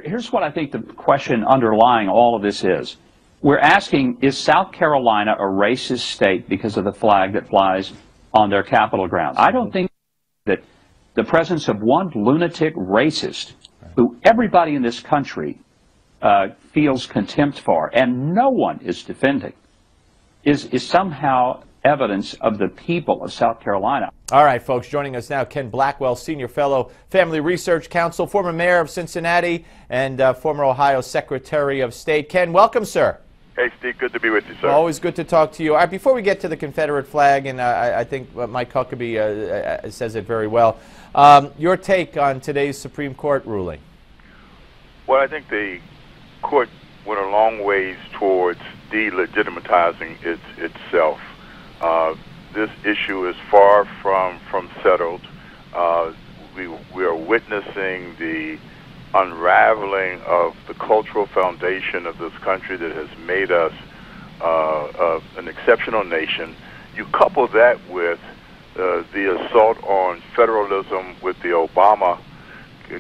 here's what I think the question underlying all of this is. We're asking, is South Carolina a racist state because of the flag that flies on their Capitol grounds? I don't think that the presence of one lunatic racist who everybody in this country feels contempt for, and no one is defending, is somehow evidence of the people of South Carolina. All right, folks, joining us now, Ken Blackwell, Senior Fellow, Family Research Council, former Mayor of Cincinnati, and former Ohio Secretary of State. Ken, welcome, sir. Hey, Steve, good to be with you, sir. Always good to talk to you. All right, before we get to the Confederate flag, and I think Mike Huckabee says it very well, your take on today's Supreme Court ruling? Well, I think the court went a long ways towards delegitimatizing itself. This issue is far from settled. We are witnessing the unraveling of the cultural foundation of this country that has made us an exceptional nation. You couple that with the assault on federalism with the Obama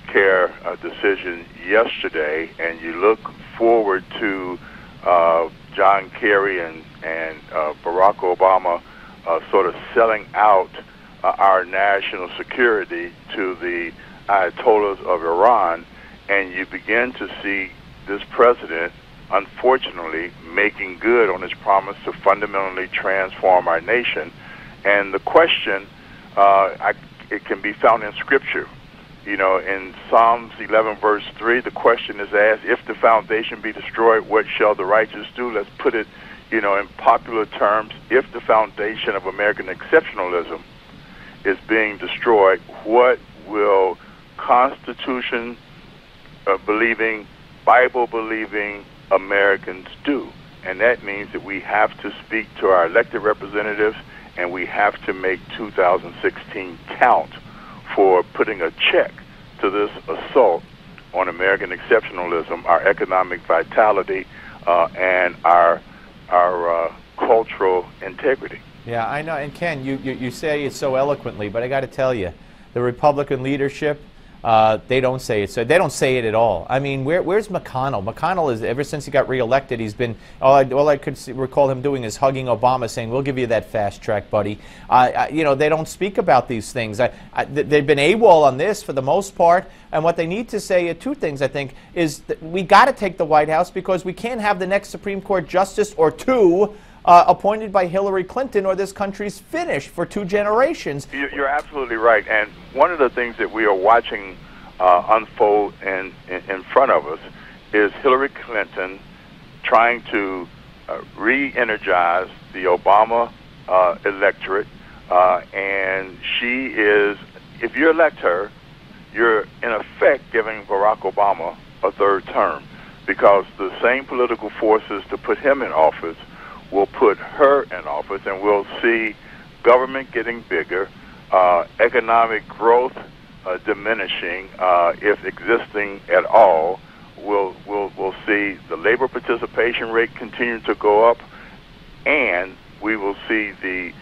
care decision yesterday, and you look forward to John Kerry and Barack Obama sort of selling out our national security to the Ayatollahs of Iran, and you begin to see this president, unfortunately, making good on his promise to fundamentally transform our nation. And the question, it can be found in Scripture. You know, in Psalms 11, verse 3, the question is asked, if the foundation be destroyed, what shall the righteous do? Let's put it, you know, in popular terms, if the foundation of American exceptionalism is being destroyed, what will Constitution-believing, Bible-believing Americans do? And that means that we have to speak to our elected representatives, and we have to make 2016 count for putting a check to this assault on American exceptionalism, our economic vitality, and our cultural integrity. Yeah, I know. And Ken, you say it so eloquently, but I got to tell you, the Republican leadership, they don't say it. So they don't say it at all. I mean, where's McConnell? McConnell is, ever since he got reelected, he's been, all I could recall him doing is hugging Obama, saying, we'll give you that fast track, buddy. You know, they don't speak about these things. They've been AWOL on this for the most part. And what they need to say, two things, I think, is that we got to take the White House because we can't have the next Supreme Court justice or two appointed by Hillary Clinton, or this country's finished for 2 generations. You're absolutely right. And one of the things that we are watching unfold in front of us is Hillary Clinton trying to re-energize the Obama electorate. And she is, if you elect her, you're in effect giving Barack Obama a 3rd term, because the same political forces to put him in office will put her in office, and we'll see government getting bigger, economic growth diminishing, if existing at all. We'll see the labor participation rate continue to go up, and we will see the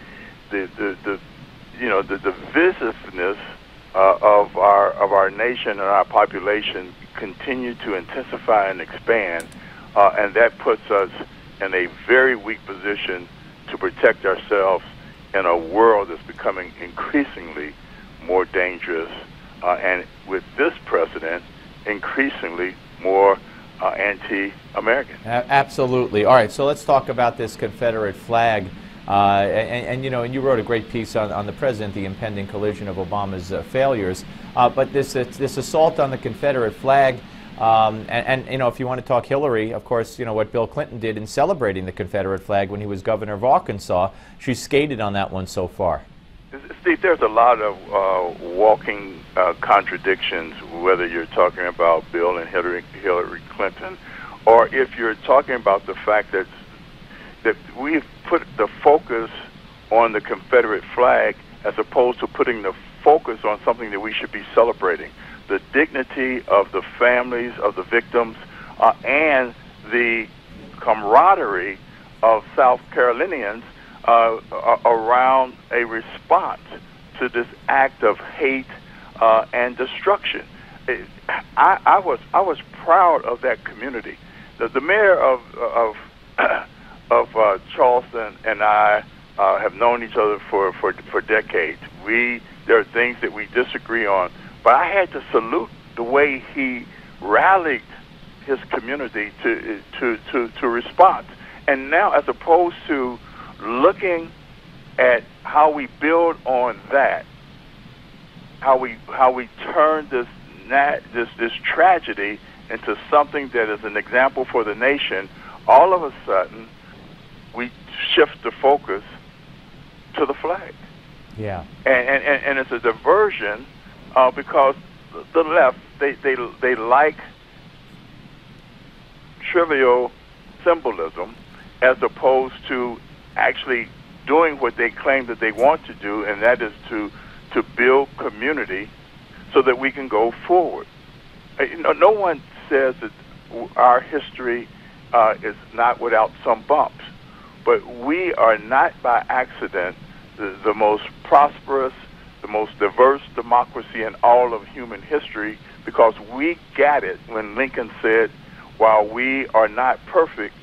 divisiveness of our nation and our population continue to intensify and expand, and that puts us in a very weak position to protect ourselves in a world that's becoming increasingly more dangerous, and with this president, increasingly more anti-American. Absolutely. All right, so let's talk about this Confederate flag. And you know, and you wrote a great piece on the president, the impending collision of Obama's failures. But this assault on the Confederate flag, and you know, if you want to talk Hillary, of course, you know what Bill Clinton did in celebrating the Confederate flag when he was governor of Arkansas. She skated on that one so far. Steve, there's a lot of walking contradictions, whether you're talking about Bill and Hillary Clinton, or if you're talking about the fact that we've put the focus on the Confederate flag as opposed to putting the focus on something that we should be celebrating: the dignity of the families of the victims, and the camaraderie of South Carolinians around a response to this act of hate and destruction. I was proud of that community. The mayor of Charleston and I have known each other for decades. There are things that we disagree on, but I had to salute the way he rallied his community to response. And now, as opposed to looking at how we build on that, how we turn this tragedy into something that is an example for the nation, all of a sudden we shift the focus to the flag. Yeah. And it's a diversion because the left, they like trivial symbolism as opposed to actually doing what they claim that they want to do, and that is to build community so that we can go forward. No one says that our history is not without some bumps, but we are not by accident the most prosperous, the most diverse democracy in all of human history, because we got it when Lincoln said, while we are not perfect,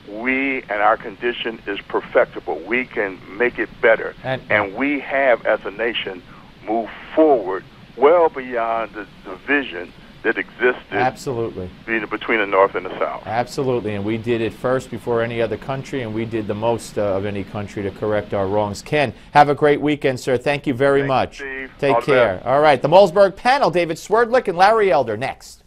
we and our condition is perfectible. We can make it better. And we have, as a nation, moved forward well beyond the division that existed absolutely between the North and the South. Absolutely, and we did it first before any other country, and we did the most of any country to correct our wrongs. Ken, have a great weekend, sir. Thank you very much. Steve. Take care. All right, the Malzberg panel, David Swerdlick and Larry Elder, next.